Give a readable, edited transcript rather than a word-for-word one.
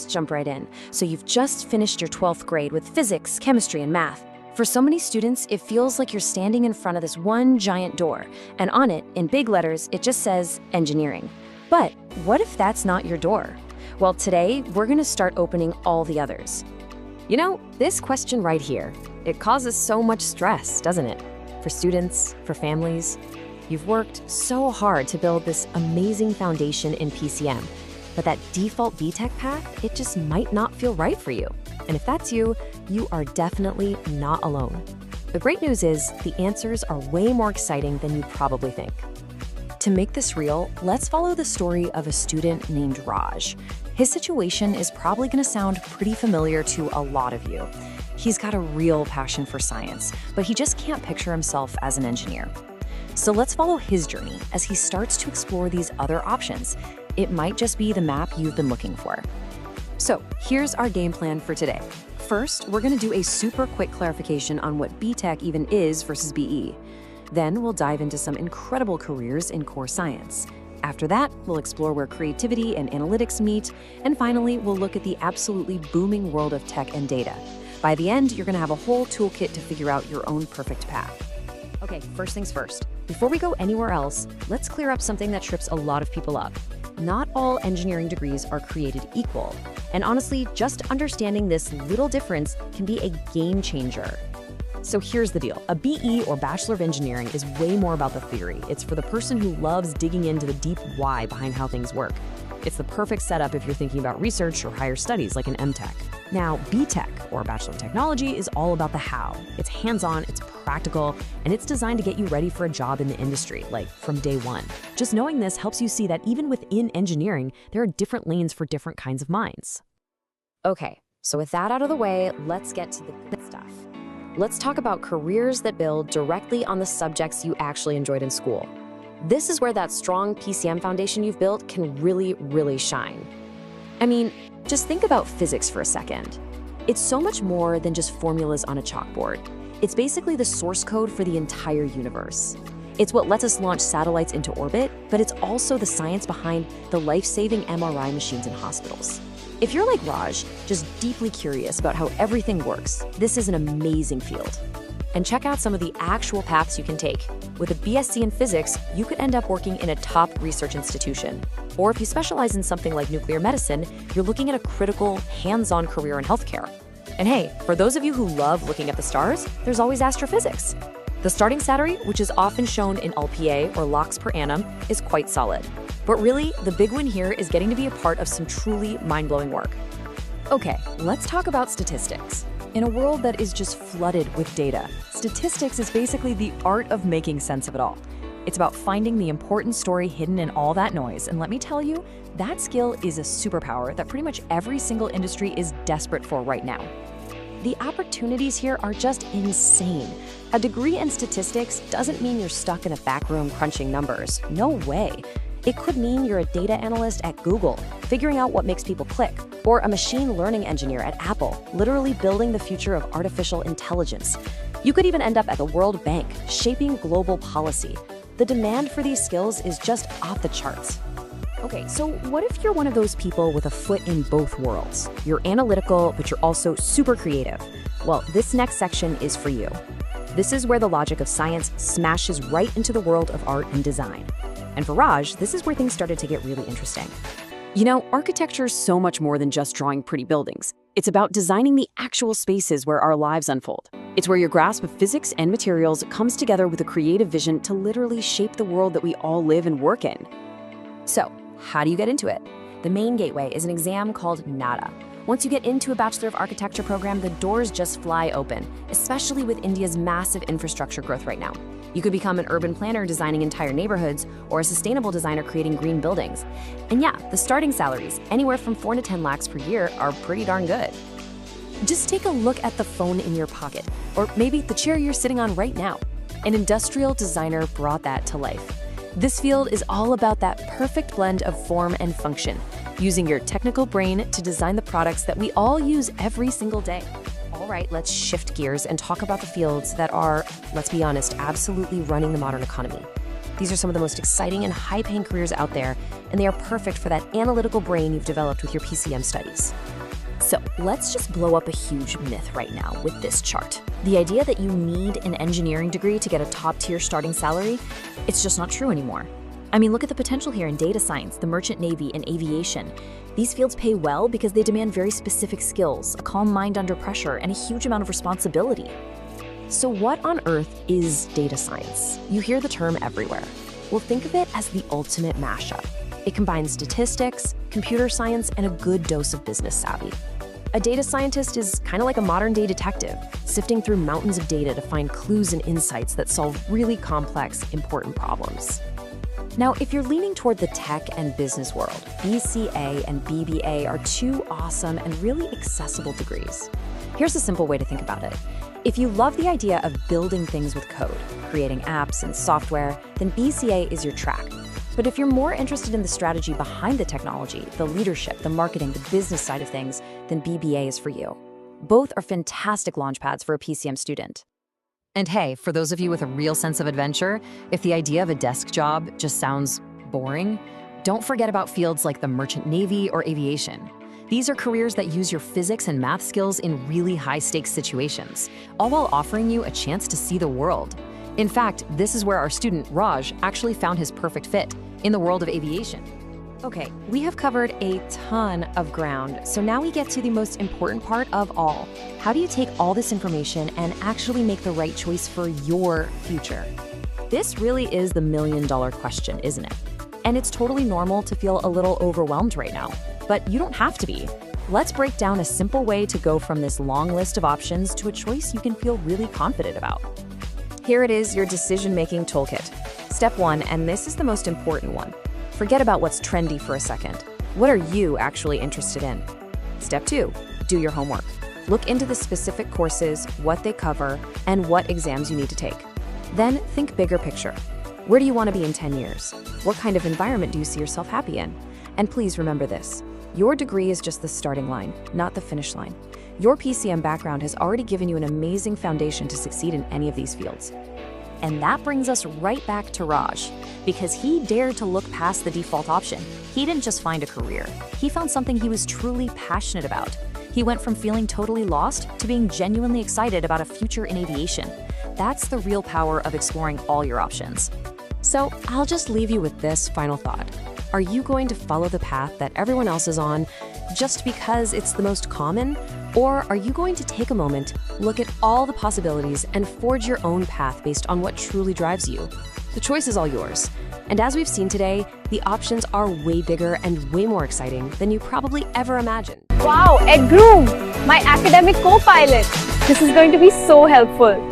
let's jump right in. So you've just finished your 12th grade with physics, chemistry, and math. For so many students, it feels like you're standing in front of this one giant door, and on it, in big letters, it just says engineering. But what if that's not your door? Well, today, we're gonna start opening all the others. You know, this question right here, it causes so much stress, doesn't it? For students, for families. You've worked so hard to build this amazing foundation in PCM, but that default B.Tech path, it just might not feel right for you. And if that's you, you are definitely not alone. The great news is the answers are way more exciting than you probably think. To make this real, let's follow the story of a student named Raj. His situation is probably going to sound pretty familiar to a lot of you. He's got a real passion for science, but he just can't picture himself as an engineer. So let's follow his journey as he starts to explore these other options. It might just be the map you've been looking for. So here's our game plan for today. First, we're going to do a super quick clarification on what B.Tech even is versus BE. Then we'll dive into some incredible careers in core science. After that, we'll explore where creativity and analytics meet. And finally, we'll look at the absolutely booming world of tech and data. By the end, you're going to have a whole toolkit to figure out your own perfect path. Okay, first things first. Before we go anywhere else, let's clear up something that trips a lot of people up. Not all engineering degrees are created equal. And honestly, just understanding this little difference can be a game changer. So here's the deal. A BE or Bachelor of Engineering is way more about the theory. It's for the person who loves digging into the deep why behind how things work. It's the perfect setup if you're thinking about research or higher studies like an M.Tech. Now, B.Tech, or Bachelor of Technology, is all about the how. It's hands-on, it's practical, and it's designed to get you ready for a job in the industry, like from day one. Just knowing this helps you see that even within engineering, there are different lanes for different kinds of minds. Okay, so with that out of the way, let's get to the good stuff. Let's talk about careers that build directly on the subjects you actually enjoyed in school. This is where that strong PCM foundation you've built can really shine. I mean, just think about physics for a second. It's so much more than just formulas on a chalkboard. It's basically the source code for the entire universe. It's what lets us launch satellites into orbit, but it's also the science behind the life-saving MRI machines in hospitals. If you're like Raj, just deeply curious about how everything works, this is an amazing field. And check out some of the actual paths you can take. With a BSc in physics, you could end up working in a top research institution. Or if you specialize in something like nuclear medicine, you're looking at a critical, hands-on career in healthcare. And hey, for those of you who love looking at the stars, there's always astrophysics. The starting salary, which is often shown in LPA or lakhs per annum, is quite solid. But really, the big win here is getting to be a part of some truly mind-blowing work. Okay, let's talk about statistics. In a world that is just flooded with data, statistics is basically the art of making sense of it all. It's about finding the important story hidden in all that noise, and let me tell you, that skill is a superpower that pretty much every single industry is desperate for right now. The opportunities here are just insane. A degree in statistics doesn't mean you're stuck in a back room crunching numbers. No way. It could mean you're a data analyst at Google, figuring out what makes people click, or a machine learning engineer at Apple, literally building the future of artificial intelligence. You could even end up at the World Bank, shaping global policy. The demand for these skills is just off the charts. Okay, so what if you're one of those people with a foot in both worlds? You're analytical, but you're also super creative. Well, this next section is for you. This is where the logic of science smashes right into the world of art and design. And for Raj, this is where things started to get really interesting. You know, architecture is so much more than just drawing pretty buildings. It's about designing the actual spaces where our lives unfold. It's where your grasp of physics and materials comes together with a creative vision to literally shape the world that we all live and work in. So, how do you get into it? The main gateway is an exam called NADA. Once you get into a Bachelor of Architecture program, the doors just fly open, especially with India's massive infrastructure growth right now. You could become an urban planner designing entire neighborhoods, or a sustainable designer creating green buildings. And yeah, the starting salaries, anywhere from 4 to 10 lakhs per year, are pretty darn good. Just take a look at the phone in your pocket, or maybe the chair you're sitting on right now. An industrial designer brought that to life. This field is all about that perfect blend of form and function, using your technical brain to design the products that we all use every single day. All right, let's shift gears and talk about the fields that are, let's be honest, absolutely running the modern economy. These are some of the most exciting and high-paying careers out there, and they are perfect for that analytical brain you've developed with your PCM studies. So let's just blow up a huge myth right now with this chart. The idea that you need an engineering degree to get a top-tier starting salary, it's just not true anymore. I mean, look at the potential here in data science, the merchant navy, and aviation. These fields pay well because they demand very specific skills, a calm mind under pressure, and a huge amount of responsibility. So what on earth is data science? You hear the term everywhere. Well, think of it as the ultimate mashup. It combines statistics, computer science, and a good dose of business savvy. A data scientist is kind of like a modern-day detective, sifting through mountains of data to find clues and insights that solve really complex, important problems. Now, if you're leaning toward the tech and business world, BCA and BBA are two awesome and really accessible degrees. Here's a simple way to think about it. If you love the idea of building things with code, creating apps and software, then BCA is your track. But if you're more interested in the strategy behind the technology, the leadership, the marketing, the business side of things, then BBA is for you. Both are fantastic launchpads for a PCM student. And hey, for those of you with a real sense of adventure, if the idea of a desk job just sounds boring, don't forget about fields like the merchant navy or aviation. These are careers that use your physics and math skills in really high-stakes situations, all while offering you a chance to see the world. In fact, this is where our student, Raj, actually found his perfect fit in the world of aviation. Okay, we have covered a ton of ground, so now we get to the most important part of all. How do you take all this information and actually make the right choice for your future? This really is the million-dollar question, isn't it? And it's totally normal to feel a little overwhelmed right now, but you don't have to be. Let's break down a simple way to go from this long list of options to a choice you can feel really confident about. Here it is, your decision-making toolkit. Step 1, and this is the most important one. Forget about what's trendy for a second. What are you actually interested in? Step 2, do your homework. Look into the specific courses, what they cover, and what exams you need to take. Then think bigger picture. Where do you want to be in 10 years? What kind of environment do you see yourself happy in? And please remember this, your degree is just the starting line, not the finish line. Your PCM background has already given you an amazing foundation to succeed in any of these fields. And that brings us right back to Raj, because he dared to look past the default option. He didn't just find a career, he found something he was truly passionate about. He went from feeling totally lost to being genuinely excited about a future in aviation. That's the real power of exploring all your options. So I'll just leave you with this final thought. Are you going to follow the path that everyone else is on just because it's the most common? Or are you going to take a moment, look at all the possibilities, and forge your own path based on what truly drives you? The choice is all yours. And as we've seen today, the options are way bigger and way more exciting than you probably ever imagined. Wow, Edgroom, my academic co-pilot. This is going to be so helpful.